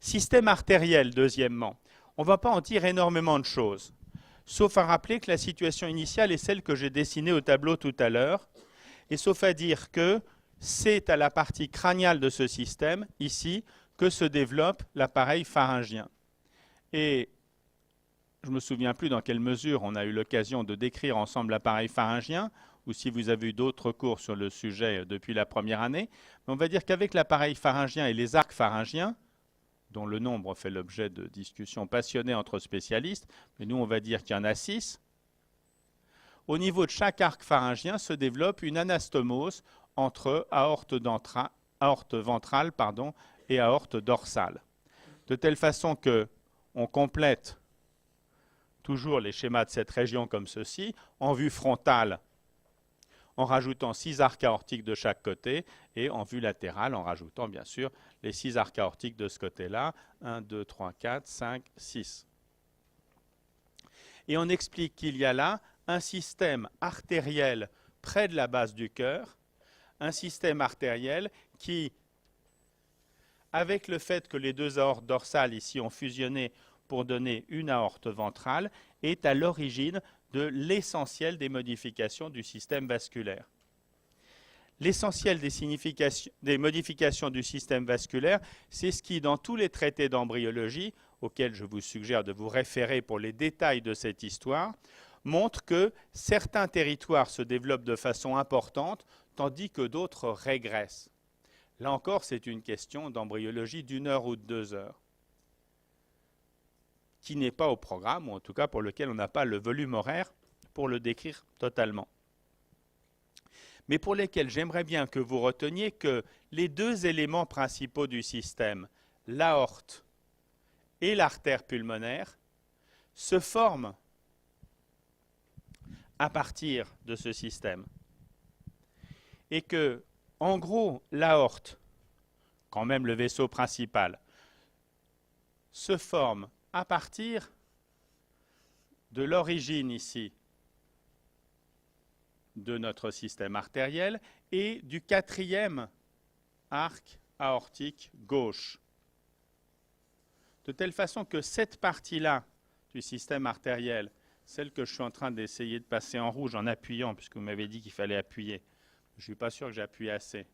Système artériel, deuxièmement. On ne va pas en dire énormément de choses, sauf à rappeler que la situation initiale est celle que j'ai dessinée au tableau tout à l'heure, et sauf à dire que c'est à la partie crâniale de ce système, ici, que se développe l'appareil pharyngien. Et je ne me souviens plus dans quelle mesure on a eu l'occasion de décrire ensemble l'appareil pharyngien, ou si vous avez eu d'autres cours sur le sujet depuis la première année, mais on va dire qu'avec l'appareil pharyngien et les arcs pharyngiens, dont le nombre fait l'objet de discussions passionnées entre spécialistes, mais nous on va dire qu'il y en a 6, au niveau de chaque arc pharyngien se développe une anastomose entre aorte ventrale et aorte dorsale. De telle façon qu'on complète toujours les schémas de cette région comme ceci, en vue frontale, en rajoutant 6 arcs aortiques de chaque côté, et en vue latérale, en rajoutant bien sûr les 6 arcs aortiques de ce côté-là, 1, 2, 3, 4, 5, 6. Et on explique qu'il y a là un système artériel près de la base du cœur, un système artériel qui, avec le fait que les deux aortes dorsales ici ont fusionné pour donner une aorte ventrale, est à l'origine de l'essentiel des modifications du système vasculaire. L'essentiel des modifications du système vasculaire, c'est ce qui, dans tous les traités d'embryologie, auxquels je vous suggère de vous référer pour les détails de cette histoire, montre que certains territoires se développent de façon importante, tandis que d'autres régressent. Là encore, c'est une question d'embryologie d'1 heure ou de 2 heures, qui n'est pas au programme, ou en tout cas pour lequel on n'a pas le volume horaire pour le décrire totalement. Mais pour lesquels j'aimerais bien que vous reteniez que les deux éléments principaux du système, l'aorte et l'artère pulmonaire, se forment à partir de ce système. Et que, en gros, l'aorte, quand même le vaisseau principal, se forme à partir de l'origine ici de notre système artériel et du 4e arc aortique gauche. De telle façon que cette partie-là du système artériel, celle que je suis en train d'essayer de passer en rouge en appuyant, puisque vous m'avez dit qu'il fallait appuyer, je ne suis pas sûr que j'appuie assez.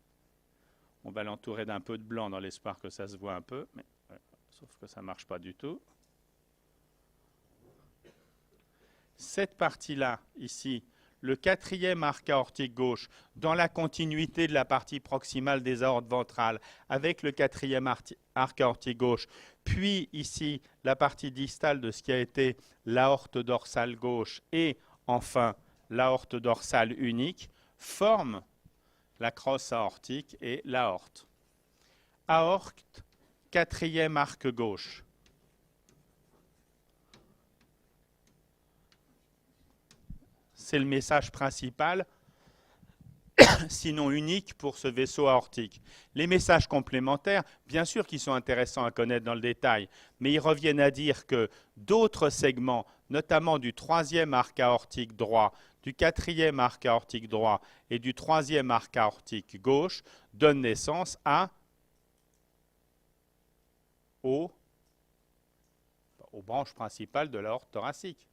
On va l'entourer d'un peu de blanc dans l'espoir que ça se voit un peu, mais sauf que ça ne marche pas du tout. Cette partie-là, ici, le 4e arc aortique gauche, dans la continuité de la partie proximale des aortes ventrales, avec le 4e arc aortique gauche, puis ici, la partie distale de ce qui a été l'aorte dorsale gauche, et enfin, l'aorte dorsale unique, forment la crosse aortique et l'aorte. Aorte, 4e arc gauche. C'est le message principal, sinon unique, pour ce vaisseau aortique. Les messages complémentaires, bien sûr qu'ils sont intéressants à connaître dans le détail, mais ils reviennent à dire que d'autres segments, notamment du 3e arc aortique droit, du 4e arc aortique droit et du 3e arc aortique gauche, donnent naissance aux branches principales de l'aorte thoracique.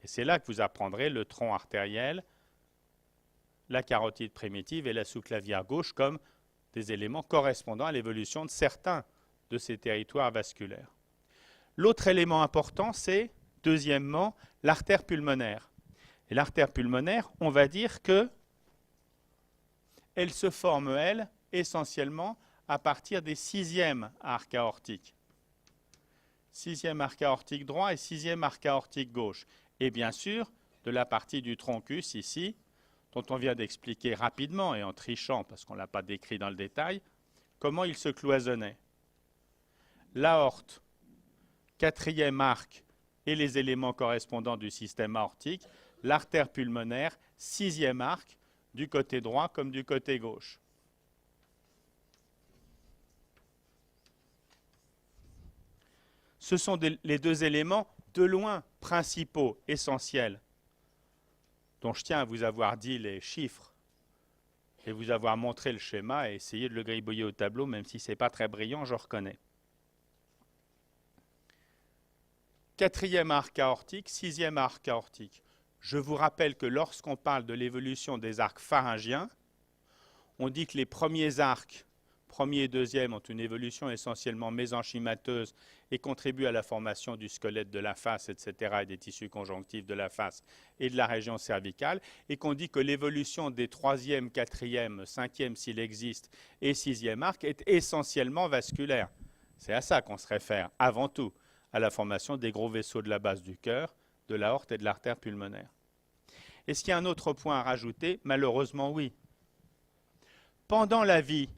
Et c'est là que vous apprendrez le tronc artériel, la carotide primitive et la sous-clavière gauche comme des éléments correspondant à l'évolution de certains de ces territoires vasculaires. L'autre élément important, c'est, deuxièmement, l'artère pulmonaire. Et l'artère pulmonaire, on va dire que elle se forme, elle, essentiellement à partir des 6e arcs aortiques. 6e arc aortique droit et 6e arc aortique gauche. Et bien sûr, de la partie du troncus ici, dont on vient d'expliquer rapidement et en trichant, parce qu'on ne l'a pas décrit dans le détail, comment il se cloisonnait. L'aorte, 4e arc et les éléments correspondants du système aortique, l'artère pulmonaire, 6e arc, du côté droit comme du côté gauche. Ce sont les deux éléments de loin principaux, essentiels, dont je tiens à vous avoir dit les chiffres et vous avoir montré le schéma et essayer de le gribouiller au tableau, même si ce n'est pas très brillant, je reconnais. quatrième arc aortique, sixième arc aortique. Je vous rappelle que lorsqu'on parle de l'évolution des arcs pharyngiens, on dit que les premiers arcs, premier et deuxième, ont une évolution essentiellement mésenchymateuse et contribuent à la formation du squelette de la face, etc., et des tissus conjonctifs de la face et de la région cervicale, et qu'on dit que l'évolution des troisième, quatrième, cinquième, s'il existe, et sixième arc est essentiellement vasculaire. C'est à ça qu'on se réfère, avant tout, à la formation des gros vaisseaux de la base du cœur, de l'aorte et de l'artère pulmonaire. Est-ce qu'il y a un autre point à rajouter? Malheureusement, oui. Pendant la vie,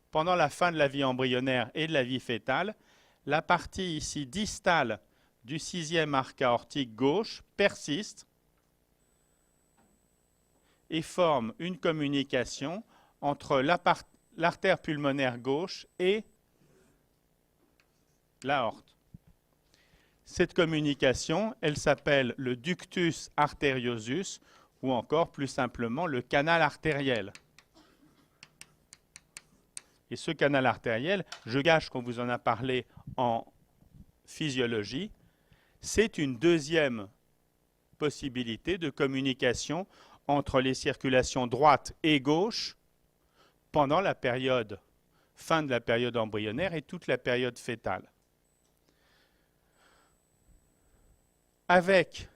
pendant la fin de la vie embryonnaire et de la vie fœtale, la partie ici distale du sixième arc aortique gauche persiste et forme une communication entre l'artère pulmonaire gauche et l'aorte. Cette communication, elle s'appelle le ductus arteriosus ou encore plus simplement le canal artériel. Et ce canal artériel, je gage qu'on vous en a parlé en physiologie, c'est une deuxième possibilité de communication entre les circulations droite et gauche pendant la période, fin de la période embryonnaire et toute la période fœtale. Avec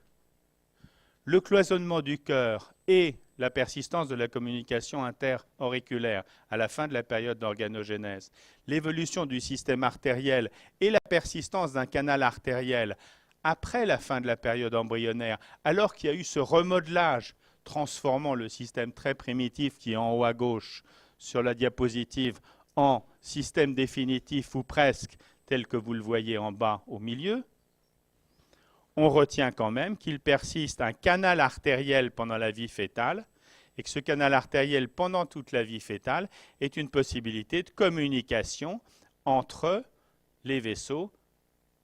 le cloisonnement du cœur et la persistance de la communication interauriculaire à la fin de la période d'organogénèse, l'évolution du système artériel et la persistance d'un canal artériel après la fin de la période embryonnaire, alors qu'il y a eu ce remodelage transformant le système très primitif qui est en haut à gauche sur la diapositive en système définitif ou presque tel que vous le voyez en bas au milieu, on retient quand même qu'il persiste un canal artériel pendant la vie fœtale et que ce canal artériel pendant toute la vie fœtale est une possibilité de communication entre les vaisseaux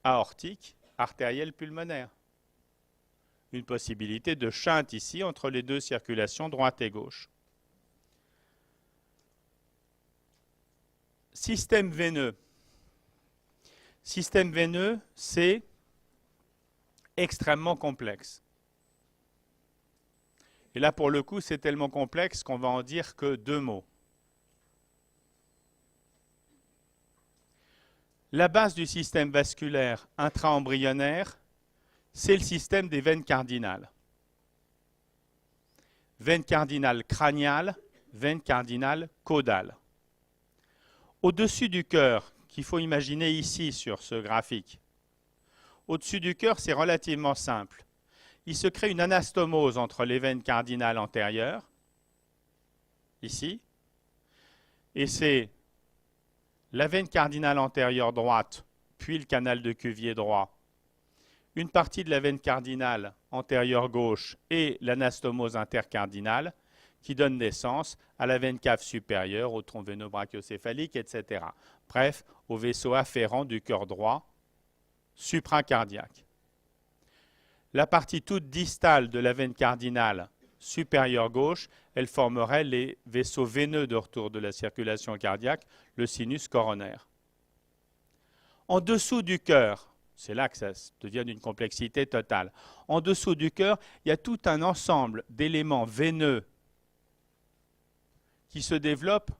aortiques, artériels, pulmonaires. Une possibilité de shunt ici entre les deux circulations droite et gauche. Système veineux. Système veineux, c'est extrêmement complexe. Et là, pour le coup, c'est tellement complexe qu'on va en dire que deux mots. La base du système vasculaire intra-embryonnaire, c'est le système des veines cardinales. Veine cardinale crâniale, veine cardinale caudale. Au-dessus du cœur, qu'il faut imaginer ici sur ce graphique, au-dessus du cœur, c'est relativement simple. Il se crée une anastomose entre les veines cardinales antérieures, ici, et c'est la veine cardinale antérieure droite, puis le canal de Cuvier droit, une partie de la veine cardinale antérieure gauche et l'anastomose intercardinale qui donne naissance à la veine cave supérieure, au tronc veineux brachiocéphalique, etc. Bref, au vaisseau afférent du cœur droit, supracardiaque. La partie toute distale de la veine cardinale supérieure gauche, elle formerait les vaisseaux veineux de retour de la circulation cardiaque, le sinus coronaire. En dessous du cœur, c'est là que ça devient d'une complexité totale, en dessous du cœur, il y a tout un ensemble d'éléments veineux qui se développent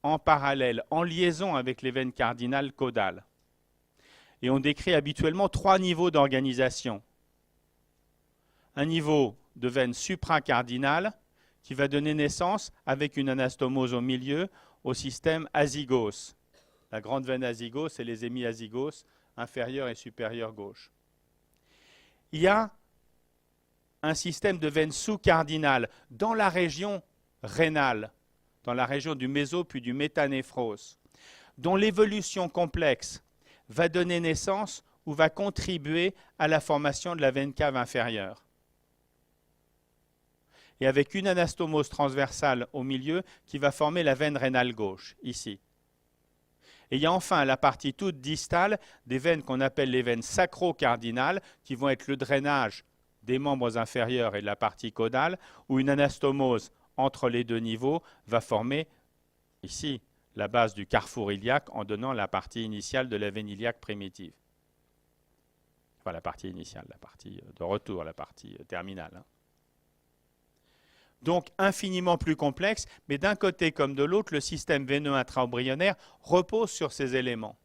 en parallèle, en liaison avec les veines cardinales caudales. Et on décrit habituellement trois niveaux d'organisation. Un niveau de veine supracardinale qui va donner naissance, avec une anastomose au milieu, au système azygos. La grande veine azygos et les hémiazygos inférieurs et supérieurs gauche. Il y a un système de veine sous-cardinale dans la région rénale, dans la région du méso puis du métanéphros, dont l'évolution complexe va donner naissance ou va contribuer à la formation de la veine cave inférieure. Et avec une anastomose transversale au milieu qui va former la veine rénale gauche, ici. Et il y a enfin la partie toute distale des veines qu'on appelle les veines sacro-cardinales, qui vont être le drainage des membres inférieurs et de la partie caudale, où une anastomose entre les deux niveaux va former, ici, la base du carrefour iliaque en donnant la partie initiale de la veine iliaque primitive. pas la partie initiale, la partie de retour, la partie terminale. Hein. Donc infiniment plus complexe, mais d'un côté comme de l'autre, le système veineux intra-embryonnaire repose sur ces éléments.